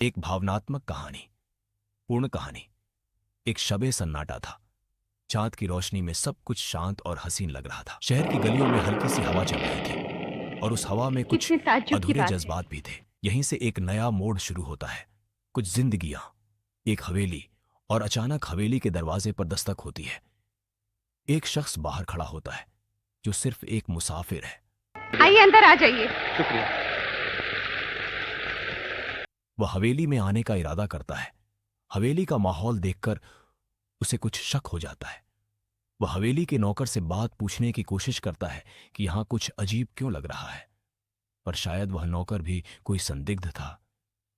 एक भावनात्मक कहानी, पूर्ण कहानी। एक शबे सन्नाटा था। चांद की रोशनी में सब कुछ शांत और हसीन लग रहा था। शहर की गलियों में हल्की सी हवा चल रही थी और उस हवा में कुछ कितने ताज्जुब की अधूरे बात है। जज्बात भी थे। यहीं से एक नया मोड़ शुरू होता है। कुछ जिंदगियां, एक हवेली, और अचानक हवेली के दरवाजे पर दस्तक होती है। एक शख्स बाहर खड़ा होता है जो सिर्फ एक मुसाफिर है। आइए अंदर आ जाइए। शुक्रिया। वह हवेली में आने का इरादा करता है। हवेली का माहौल देखकर उसे कुछ शक हो जाता है। वह हवेली के नौकर से बात पूछने की कोशिश करता है कि यहां कुछ अजीब क्यों लग रहा है, पर शायद वह नौकर भी कोई संदिग्ध था।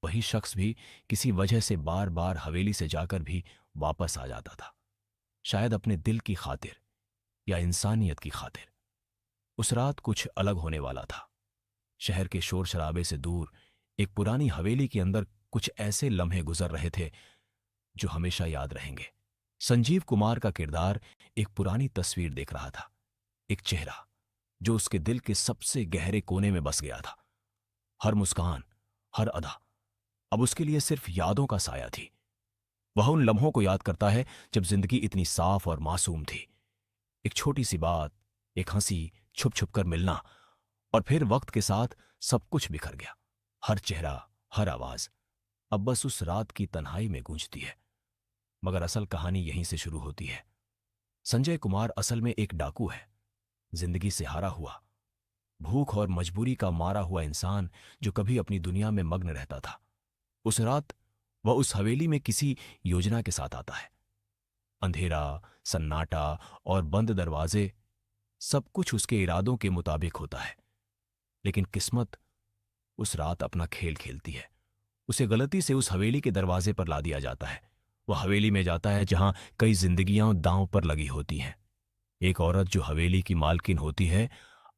वही शख्स भी किसी वजह से बार बार हवेली से जाकर भी वापस आ जाता था, शायद अपने दिल की खातिर या इंसानियत की खातिर। उस रात कुछ अलग होने वाला था। शहर के शोर शराबे से दूर एक पुरानी हवेली के अंदर कुछ ऐसे लम्हे गुजर रहे थे जो हमेशा याद रहेंगे। संजीव कुमार का किरदार एक पुरानी तस्वीर देख रहा था, एक चेहरा जो उसके दिल के सबसे गहरे कोने में बस गया था। हर मुस्कान, हर अदा अब उसके लिए सिर्फ यादों का साया थी। वह उन लम्हों को याद करता है जब जिंदगी इतनी साफ और मासूम थी। एक छोटी सी बात, एक हंसी, छुप छुप कर मिलना, और फिर वक्त के साथ सब कुछ बिखर गया। हर चेहरा, हर आवाज अब बस उस रात की तन्हाई में गूंजती है। मगर असल कहानी यहीं से शुरू होती है। संजय कुमार असल में एक डाकू है, जिंदगी से हारा हुआ, भूख और मजबूरी का मारा हुआ इंसान जो कभी अपनी दुनिया में मग्न रहता था। उस रात वह उस हवेली में किसी योजना के साथ आता है। अंधेरा, सन्नाटा और बंद दरवाजे, सब कुछ उसके इरादों के मुताबिक होता है। लेकिन किस्मत उस रात अपना खेल खेलती है। उसे गलती से उस हवेली के दरवाजे पर ला दिया जाता है। वह हवेली में जाता है जहां कई जिंदगियां दांव पर लगी होती हैं। एक औरत जो हवेली की मालकिन होती है,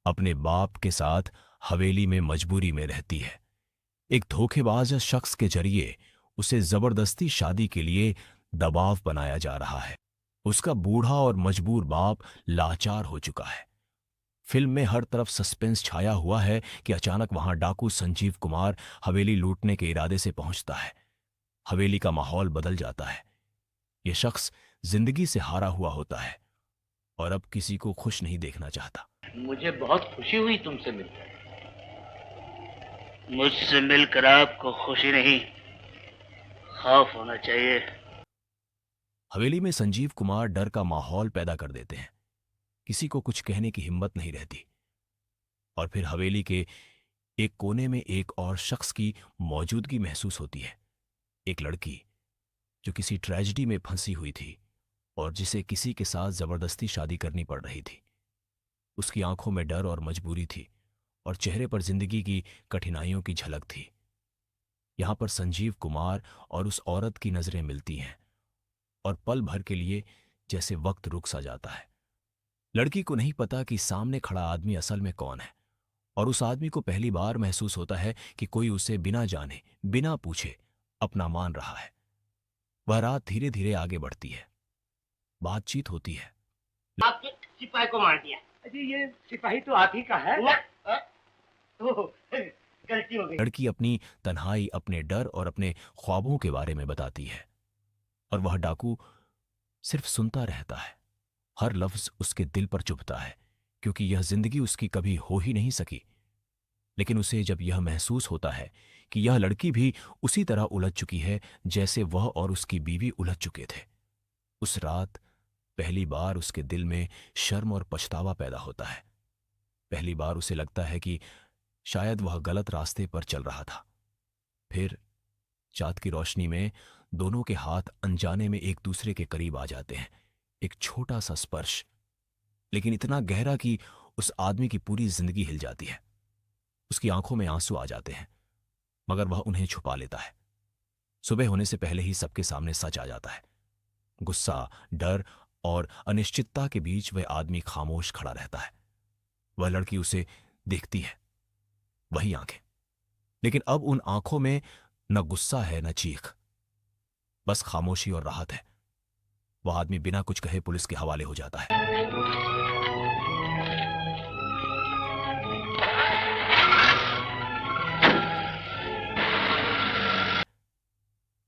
अपने बाप के साथ हवेली में मजबूरी में रहती है। एक धोखेबाज शख्स के जरिए उसे जबरदस्ती शादी के लिए दबाव बनाया जा रहा है। उसका बूढ़ा और मजबूर बाप लाचार हो चुका है। फिल्म में हर तरफ सस्पेंस छाया हुआ है कि अचानक वहां डाकू संजीव कुमार हवेली लूटने के इरादे से पहुंचता है। हवेली का माहौल बदल जाता है। यह शख्स जिंदगी से हारा हुआ होता है और अब किसी को खुश नहीं देखना चाहता। मुझे बहुत खुशी हुई तुमसे मिलकर। मुझसे मिलकर आपको खुशी नहीं, खौफ होना चाहिए। हवेली में संजीव कुमार डर का माहौल पैदा कर देते हैं। किसी को कुछ कहने की हिम्मत नहीं रहती। और फिर हवेली के एक कोने में एक और शख्स की मौजूदगी महसूस होती है। एक लड़की जो किसी ट्रेजेडी में फंसी हुई थी और जिसे किसी के साथ जबरदस्ती शादी करनी पड़ रही थी। उसकी आंखों में डर और मजबूरी थी और चेहरे पर जिंदगी की कठिनाइयों की झलक थी। यहां पर संजीव कुमार और उस औरत की नजरें मिलती हैं और पल भर के लिए जैसे वक्त रुक सा जाता है। लड़की को नहीं पता कि सामने खड़ा आदमी असल में कौन है, और उस आदमी को पहली बार महसूस होता है कि कोई उसे बिना जाने, बिना पूछे अपना मान रहा है। वह रात धीरे धीरे आगे बढ़ती है। बातचीत होती है। आपके सिपाही को मार दिया। अजी ये सिपाही तो आप ही का है ना? ओह, गलती हो गई। लड़की अपनी तन्हाई, अपने डर और अपने ख्वाबों के बारे में बताती है और वह डाकू सिर्फ सुनता रहता है। हर लफ्ज उसके दिल पर चुभता है क्योंकि यह जिंदगी उसकी कभी हो ही नहीं सकी। लेकिन उसे जब यह महसूस होता है कि यह लड़की भी उसी तरह उलझ चुकी है जैसे वह और उसकी बीवी उलझ चुके थे, उस रात पहली बार उसके दिल में शर्म और पछतावा पैदा होता है। पहली बार उसे लगता है कि शायद वह गलत रास्ते पर चल रहा था। फिर चाँद की रोशनी में दोनों के हाथ अनजाने में एक दूसरे के करीब आ जाते हैं। एक छोटा सा स्पर्श, लेकिन इतना गहरा कि उस आदमी की पूरी जिंदगी हिल जाती है। उसकी आंखों में आंसू आ जाते हैं, मगर वह उन्हें छुपा लेता है। सुबह होने से पहले ही सबके सामने सच आ जाता है। गुस्सा, डर और अनिश्चितता के बीच वह आदमी खामोश खड़ा रहता है। वह लड़की उसे देखती है, वही आंखें, लेकिन अब उन आंखों में न गुस्सा है न चीख, बस खामोशी और राहत है। वह आदमी बिना कुछ कहे पुलिस के हवाले हो जाता है।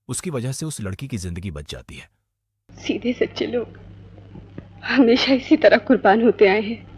उसकी वजह से उस लड़की की जिंदगी बच जाती है। सीधे सच्चे लोग हमेशा इसी तरह कुर्बान होते आए हैं।